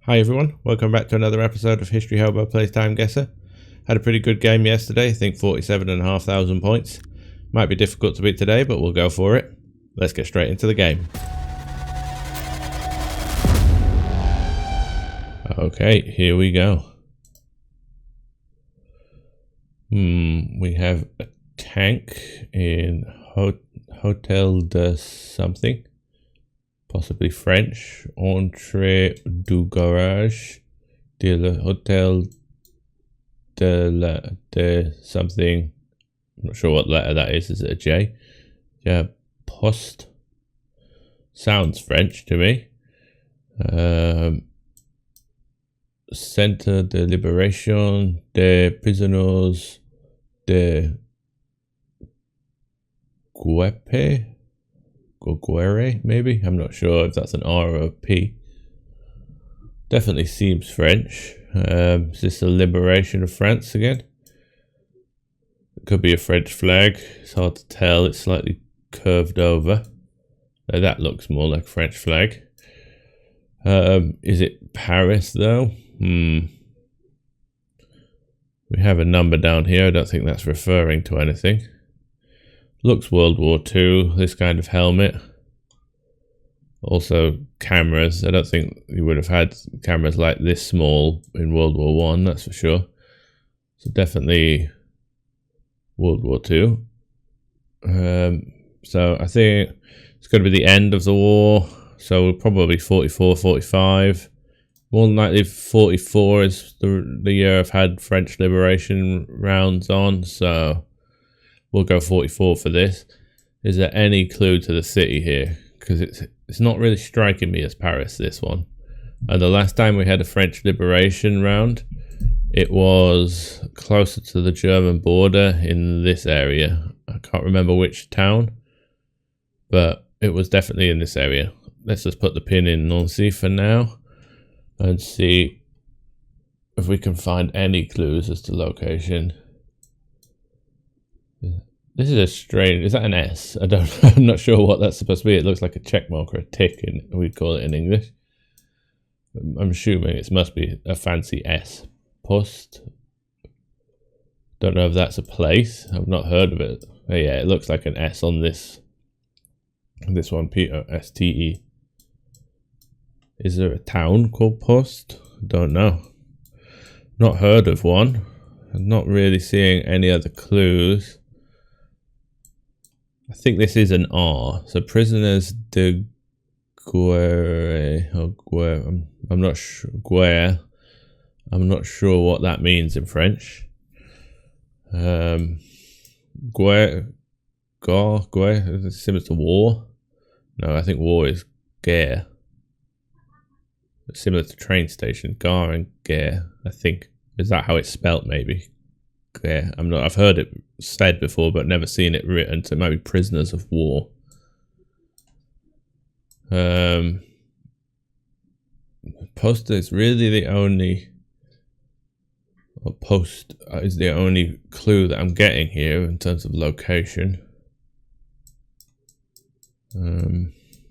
Hi everyone, welcome back to another episode of History Hobo Plays TimeGuessr. Had a pretty good game yesterday, I think 47,500 points. Might be difficult to beat today, but we'll go for it. Let's get straight into the game. Okay, here we go. We have a tank in Hotel de something. Possibly French. Entrée du garage de la Hotel de something. I'm not sure what letter that is. Is it a J? Yeah, Poste. Sounds French to me. Centre de Libération des Prisonniers de Guepe. Guerre, maybe? I'm not sure if that's an R or a P. Definitely seems French. Is this the liberation of France again? It could be a French flag. It's hard to tell. It's slightly curved over. That looks more like a French flag. Is it Paris though? We have a number down here. I don't think that's referring to anything. Looks World War II, this kind of helmet. Also cameras. I don't think you would have had cameras like this small in World War I, that's for sure. So definitely World War II. So I think it's going to be the end of the war. So probably 44, 45. More than likely 44 is the year I've had French liberation rounds on, so we'll go 44 for this. Is there any clue to the city here? Because it's not really striking me as Paris, this one. And the last time we had a French liberation round, it was closer to the German border in this area. I can't remember which town, but it was definitely in this area. Let's just put the pin in Nancy for now and see if we can find any clues as to location. This is a strange. Is that an S? I'm not sure what that's supposed to be. It looks like a check mark or a tick, we'd call it in English. I'm assuming it must be a fancy S. Post. Don't know if that's a place. I've not heard of it. Oh, yeah, it looks like an S on this. This one, P-O-S-T-E. Is there a town called Post? Don't know. Not heard of one. I'm not really seeing any other clues. I think this is an R. So prisoners de guerre. I'm not sure. Guerre. I'm not sure what that means in French. Guerre. Guerre. Is it similar to war? No, I think war is guerre. Similar to train station. Gare and guerre. I think. Is that how it's spelt? Maybe. Guerre. I'm not. I've heard it said before, but never seen it written. So maybe prisoners of war. Post is really the only. Or post is the only clue that I'm getting here in terms of location.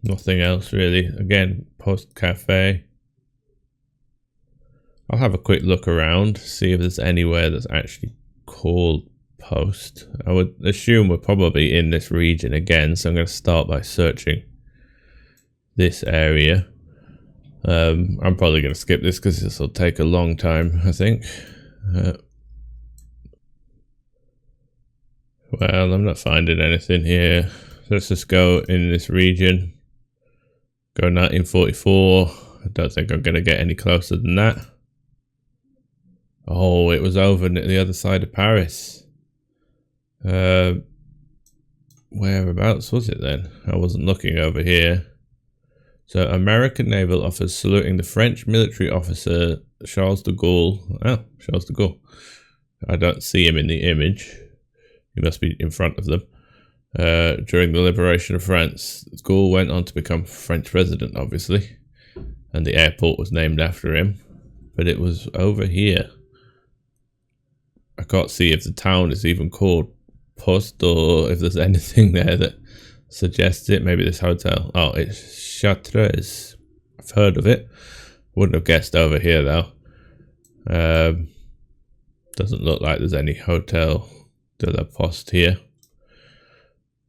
Nothing else really. Again, Post Cafe. I'll have a quick look around, see if there's anywhere that's actually called Post. I would assume we're probably in this region again, so I'm going to start by searching this area. I'm probably going to skip this because this will take a long time, I think. Well, I'm not finding anything here. Let's just go in this region. Go 1944. I don't think I'm going to get any closer than that. Oh, it was over at the other side of Paris. Whereabouts was it then? I wasn't looking over here. So, American naval officers saluting the French military officer Charles de Gaulle. Oh, Charles de Gaulle. I don't see him in the image. He must be in front of them. During the liberation of France, de Gaulle went on to become French president, obviously. And the airport was named after him. But it was over here. I can't see if the town is even called Post or if there's anything there that suggests it. Maybe this hotel. Oh, it's Chartres. I've heard of it. Wouldn't have guessed over here though. Doesn't look like there's any Hotel de la Poste here.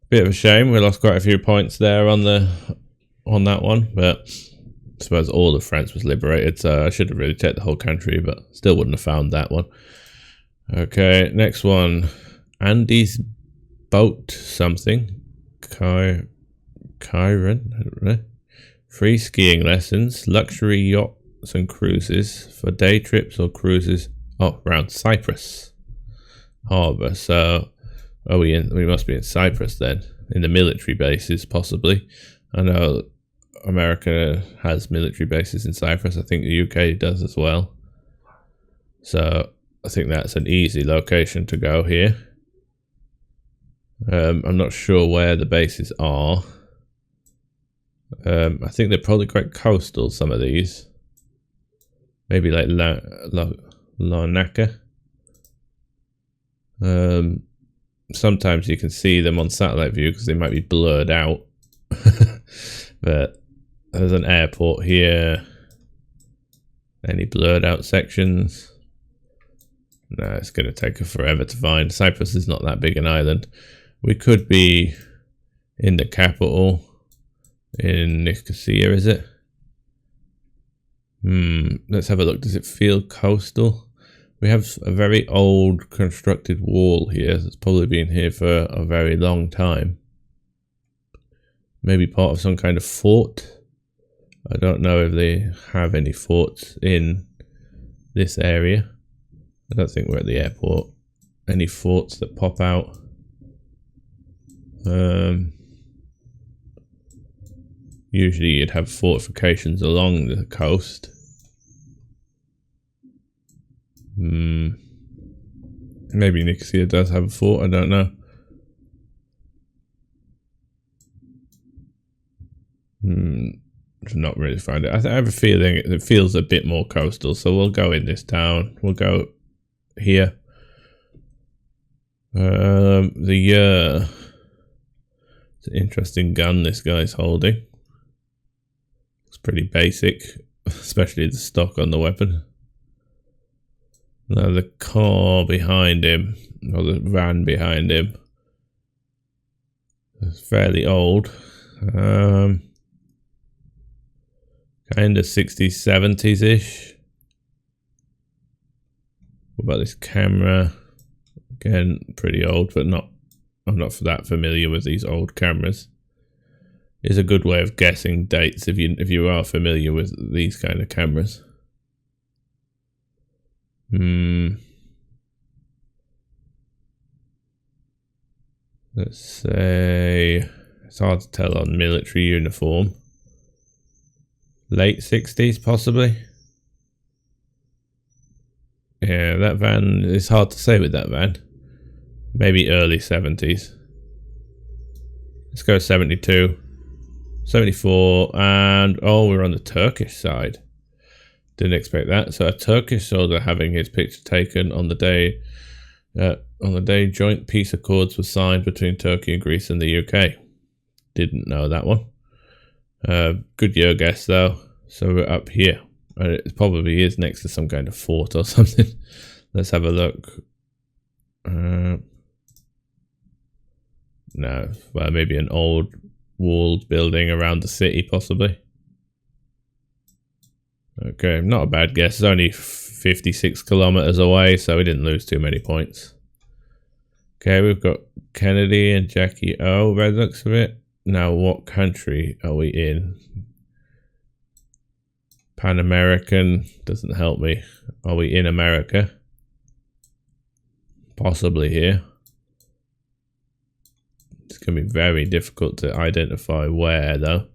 Bit of a shame. We lost quite a few points there on that one, but I suppose all of France was liberated, so I should have really checked the whole country, but still wouldn't have found that one. Okay, next one. Andy's boat something. Kyron, I don't know. Free skiing lessons, luxury yachts and cruises for day trips or cruises around Cyprus harbour. So we must be in Cyprus then, in the military bases possibly. I know America has military bases in Cyprus. I think the UK does as well. So I think that's an easy location to go here. I'm not sure where the bases are. I think they're probably quite coastal, some of these. Maybe like Larnaca. Sometimes you can see them on satellite view because they might be blurred out. But there's an airport here. Any blurred out sections? No, it's going to take us forever to find. Cyprus is not that big an island. We could be in the capital, in Nicosia, is it? Let's have a look. Does it feel coastal? We have a very old constructed wall here. It's probably been here for a very long time. Maybe part of some kind of fort. I don't know if they have any forts in this area. I don't think we're at the airport. Any forts that pop out? Usually you'd have fortifications along the coast. Maybe Nicosia does have a fort, I don't know. Not really find it. I have a feeling it feels a bit more coastal, so we'll go in this town. We'll go here. The year. It's an interesting gun this guy's holding. It's pretty basic, especially the stock on the weapon. Now the car behind him, or the van behind him, is fairly old. Kind of 60s, 70s-ish. What about this camera? Again, pretty old, but I'm not that familiar with these old cameras. It's a good way of guessing dates if you are familiar with these kind of cameras. Let's say it's hard to tell on military uniform. Late 60s, possibly. Yeah, that van is hard to say with that van. Maybe early 70s. Let's go 72. 74, and oh, we're on the Turkish side. Didn't expect that. So a Turkish soldier having his picture taken on the day joint peace accords were signed between Turkey and Greece and the UK. Didn't know that one. Good year guess though. So we're up here. It probably is next to some kind of fort or something. Let's have a look. No, well, maybe an old walled building around the city, possibly. Okay, not a bad guess. It's only 56 kilometers away, so we didn't lose too many points. Okay, we've got Kennedy and Jackie O, by the looks of it. Now, what country are we in? Pan American doesn't help me. Are we in America? Possibly here. It's going to be very difficult to identify where, though.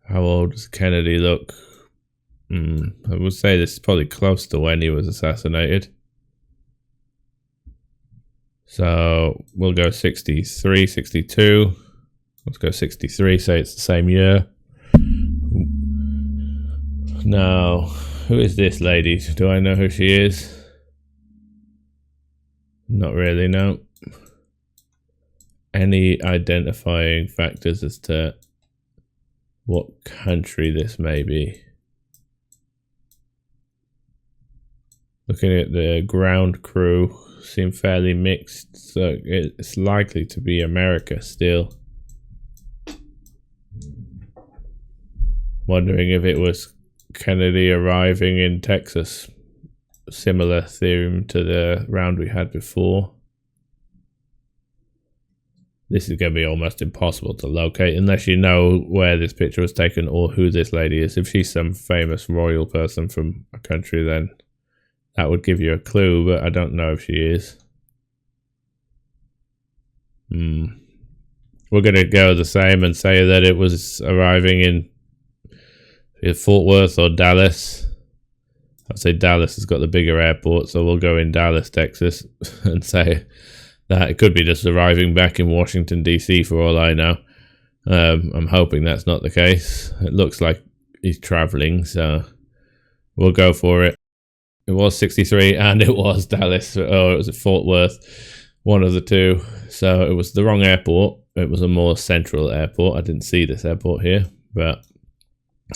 How old does Kennedy look? I would say this is probably close to when he was assassinated. So we'll go 63, 62. Let's go 63, say it's the same year. Now, who is this lady? Do I know who she is? Not really, no. Any identifying factors as to what country this may be. Looking at the ground crew, seem fairly mixed, so it's likely to be America still. Wondering if it was Kennedy arriving in Texas. Similar theme to the round we had before. This is going to be almost impossible to locate unless you know where this picture was taken or who this lady is. If she's some famous royal person from a country, then that would give you a clue, but I don't know if she is. We're going to go the same and say that it was arriving in either Fort Worth or Dallas. I'd say Dallas has got the bigger airport, so we'll go in Dallas, Texas, and say that it could be just arriving back in Washington, D.C. for all I know. I'm hoping that's not the case. It looks like he's traveling, so we'll go for it. It was 63, and it was Dallas. Oh, it was at Fort Worth, one of the two. So it was the wrong airport. It was a more central airport. I didn't see this airport here, but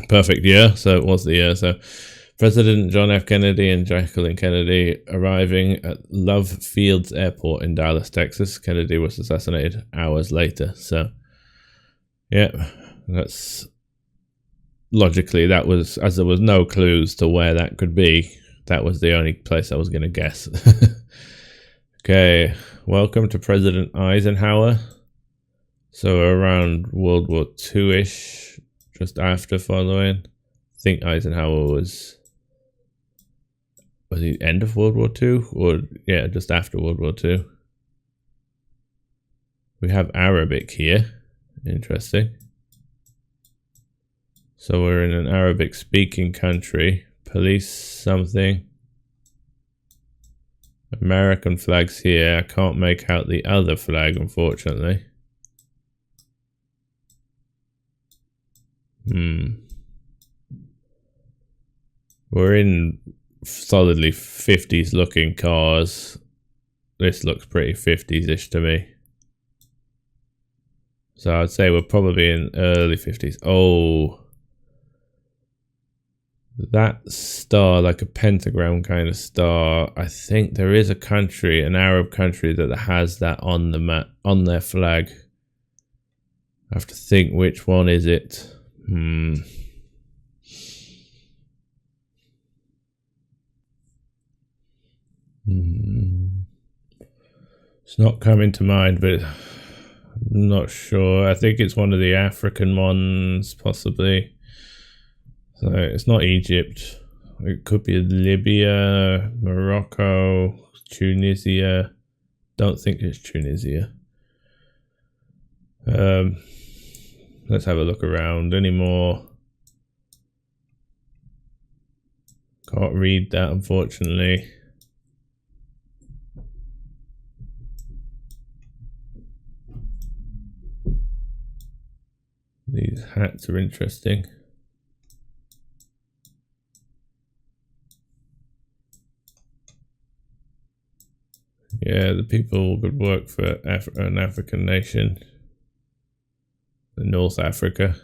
perfect year. So it was the year. So President John F. Kennedy and Jacqueline Kennedy arriving at Love Fields Airport in Dallas, Texas. Kennedy was assassinated hours later. So, yeah, that's logically, that was, as there was no clues to where that could be, that was the only place I was going to guess. Okay, welcome to President Eisenhower. So around World War II-ish, just after following. I think Eisenhower was he end of World War II? Or, yeah, just after World War II. We have Arabic here. Interesting. So we're in an Arabic-speaking country. Police something. American flags here. I can't make out the other flag, unfortunately. We're in solidly 50s looking cars. This looks pretty 50s-ish to me. So I'd say we're probably in early 50s. Oh. That star, like a pentagram kind of star, I think there is a country, an Arab country, that has that on the map, on their flag. I have to think, which one is it? It's not coming to mind, but I'm not sure. I think it's one of the African ones, possibly. So it's not Egypt. It could be Libya, Morocco, Tunisia. Don't think it's Tunisia. Let's have a look around. Any more? Can't read that, unfortunately. These hats are interesting. Yeah, the people could work for an African nation. North Africa.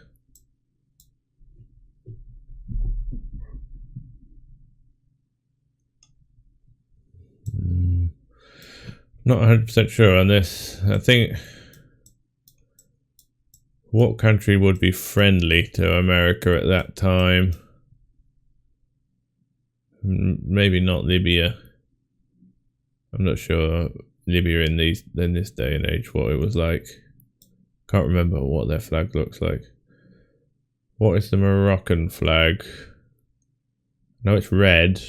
Not 100% sure on this. I think, what country would be friendly to America at that time? Maybe not Libya. I'm not sure Libya in this day and age what it was like. Can't remember what their flag looks like. What is the Moroccan flag? No, it's red.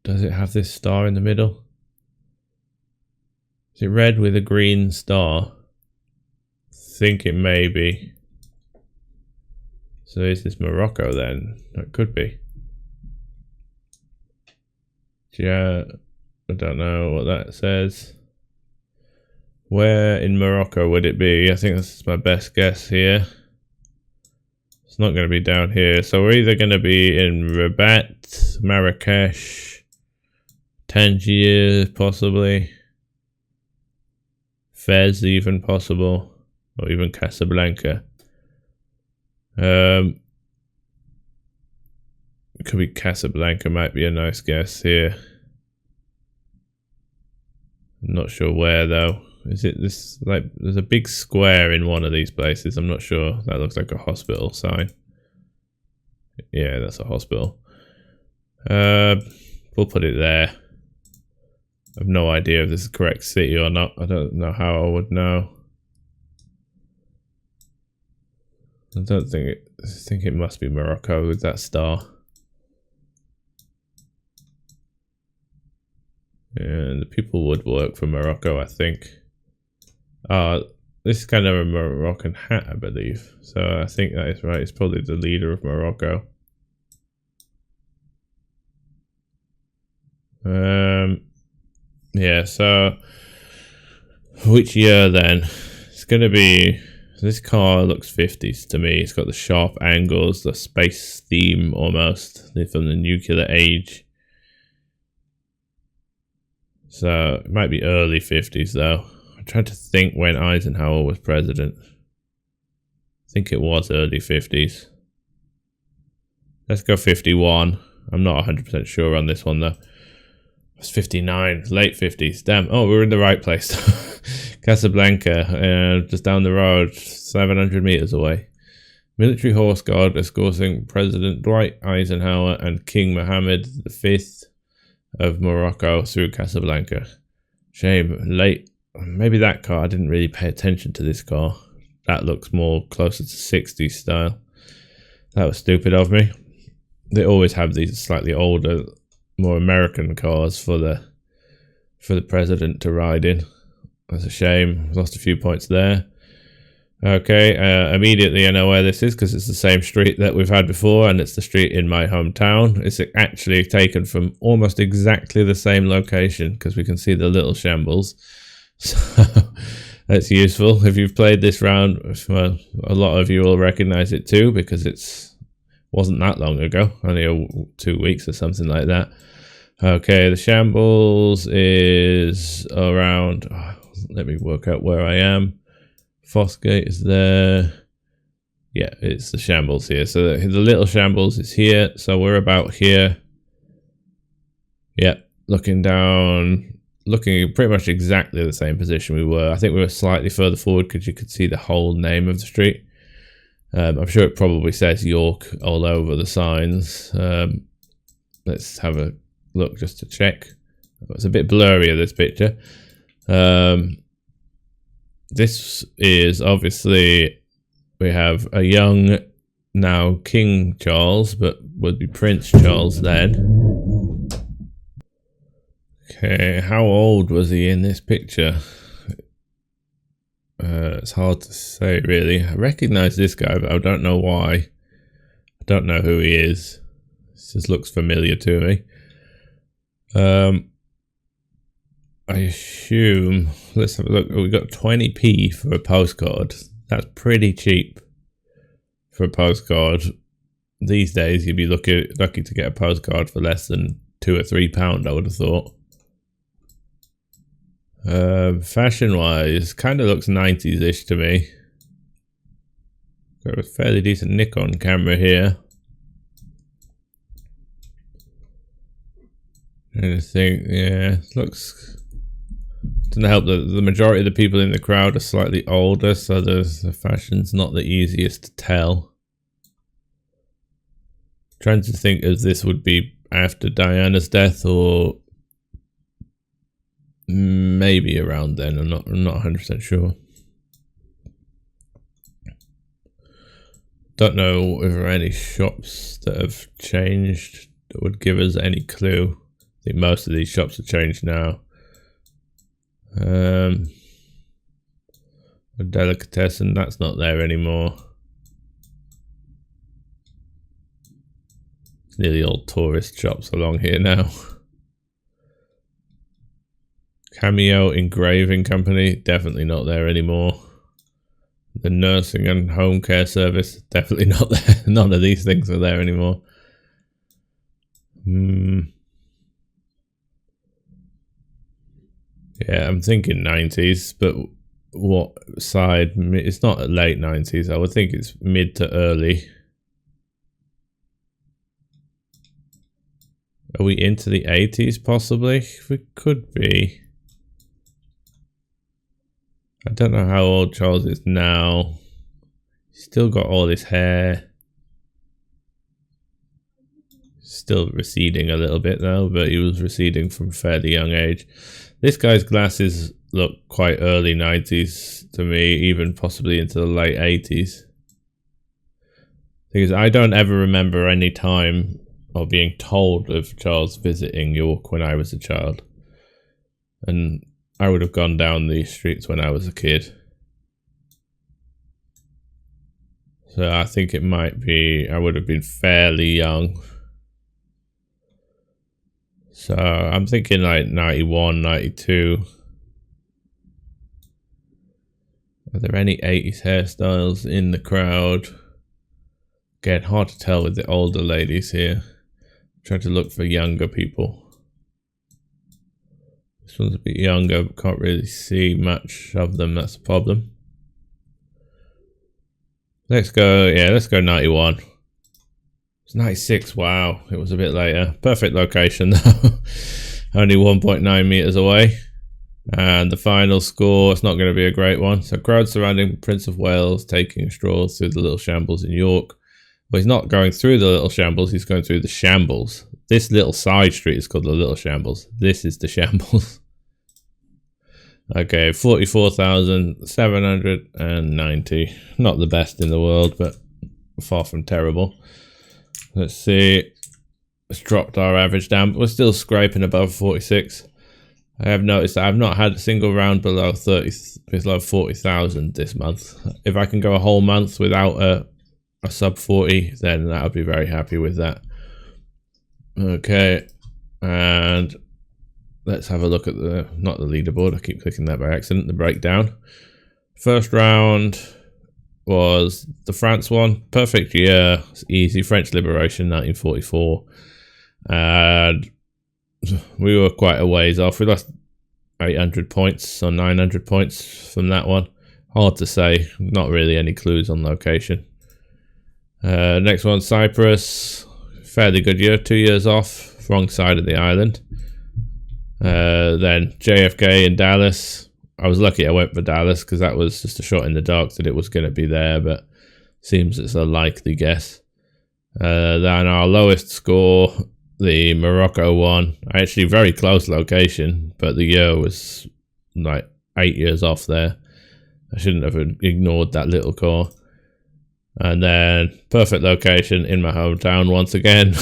Does it have this star in the middle? Is it red with a green star? I think it may be. So is this Morocco then? That could be. Yeah, I don't know what that says. Where in Morocco would it be? I think this is my best guess here. It's not going to be down here. So we're either going to be in Rabat, Marrakesh, Tangier, possibly. Fez, even possible. or even Casablanca. It could be Casablanca, might be a nice guess here. I'm not sure where though. Is it this, like, there's a big square in one of these places. I'm not sure. That looks like a hospital sign. Yeah, that's a hospital. We'll put it there. I have no idea if this is the correct city or not. I don't know how I would know. I don't think it. I think it must be Morocco with that star. And the people would work for Morocco, I think. This is kind of a Moroccan hat, I believe. So I think that is right. It's probably the leader of Morocco. Yeah, so which year then? It's gonna be, this car looks 50s to me. It's got the sharp angles, the space theme almost from the nuclear age. So it might be early 50s though. I'm trying to think when Eisenhower was president. I think it was early 50s. Let's go 51. I'm not 100% sure on this one though. It's 59, late 50s. Damn. Oh, we're in the right place. Casablanca, just down the road, 700 meters away. Military horse guard escorting President Dwight Eisenhower and King Mohammed V of Morocco through Casablanca. Shame, late. Maybe that car, I didn't really pay attention to this car. That looks more closer to 60s style. That was stupid of me. They always have these slightly older, more American cars for the president to ride in. That's a shame. Lost a few points there. Okay, immediately I know where this is because it's the same street that we've had before, and it's the street in my hometown. It's actually taken from almost exactly the same location because we can see the little shambles. So that's useful. If you've played this round, well, a lot of you will recognize it too because it's wasn't that long ago, only 2 weeks or something like that. Okay, the shambles is around, let me work out where I am. Fossgate is there. Yeah, it's the shambles here. So the little shambles is here. So we're about here. Yeah, looking down, looking pretty much exactly the same position we were. I think we were slightly further forward because you could see the whole name of the street. I'm sure it probably says York all over the signs. Let's have a look just to check. It's a bit blurrier, this picture. This is obviously, we have a young, now King Charles, but would be Prince Charles then. Okay, how old was he in this picture? It's hard to say really. I recognise this guy, but I don't know why. I don't know who he is. This just looks familiar to me. I assume, let's have a look. We got 20p for a postcard. That's pretty cheap for a postcard. These days, you'd be lucky to get a postcard for less than £2 or £3, I would have thought. Fashion-wise, kind of looks 90s-ish to me. Got a fairly decent Nikon camera here. I think, yeah, looks. Doesn't help that the majority of the people in the crowd are slightly older, so the fashion's not the easiest to tell. Trying to think if this would be after Diana's death or maybe around then. I'm not 100% sure. Don't know if there are any shops that have changed that would give us any clue. I think most of these shops have changed now. A delicatessen, that's not there anymore. It's nearly all tourist shops along here now. Cameo Engraving Company, definitely not there anymore. The nursing and home care service, definitely not there. None of these things are there anymore. Yeah, I'm thinking 90s, but what side. It's not late 90s. I would think it's mid to early. Are we into the 80s possibly? We could be. I don't know how old Charles is now. He's still got all his hair. Still receding a little bit though, but he was receding from a fairly young age. This guy's glasses look quite early 90s to me, even possibly into the late 80s. Because I don't ever remember any time or being told of Charles visiting York when I was a child. And I would have gone down these streets when I was a kid. So I think it might be, I would have been fairly young. So I'm thinking like 91, 92. Are there any 80s hairstyles in the crowd? Again, hard to tell with the older ladies here. Trying to look for younger people. This one's a bit younger, but can't really see much of them, that's the problem. Let's go 91. It's 96, wow, it was a bit later. Perfect location though. Only 1.9 meters away. And the final score, it's not going to be a great one. So crowd surrounding Prince of Wales taking a stroll through the little shambles in York. Well, he's not going through the little shambles, he's going through the shambles. This little side street is called the little shambles. This is the shambles. Okay, 44,790. Not the best in the world, but far from terrible. Let's see. It's dropped our average down, but we're still scraping above 46. I have noticed that I've not had a single round below 40,000 this month. If I can go a whole month without a sub 40, then I'll be very happy with that. Okay, and let's have a look at not the leaderboard, I keep clicking that by accident, the breakdown. First round was the France one, perfect year, easy, French Liberation 1944. And we were quite a ways off, we lost 800 points or 900 points from that one. Hard to say, not really any clues on location. Next one, Cyprus, fairly good year, 2 years off, wrong side of the island. Then JFK in Dallas. I was lucky I went for Dallas because that was just a shot in the dark that it was going to be there, but seems it's a likely guess. Then our lowest score, the Morocco one, actually very close location, but the year was like 8 years off there. I shouldn't have ignored that little core. And then perfect location in my hometown once again.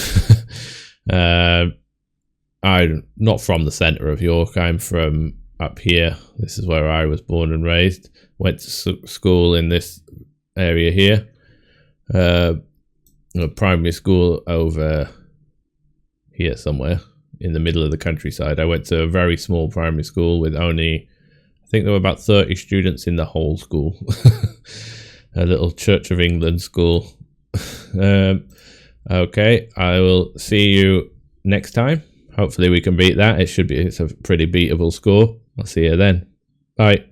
I'm not from the centre of York, I'm from up here. This is where I was born and raised. Went to school in this area here. A primary school over here somewhere in the middle of the countryside. I went to a very small primary school with only, I think there were about 30 students in the whole school. A little Church of England school. Okay, I will see you next time. Hopefully we can beat that. It's a pretty beatable score. I'll see you then. Bye.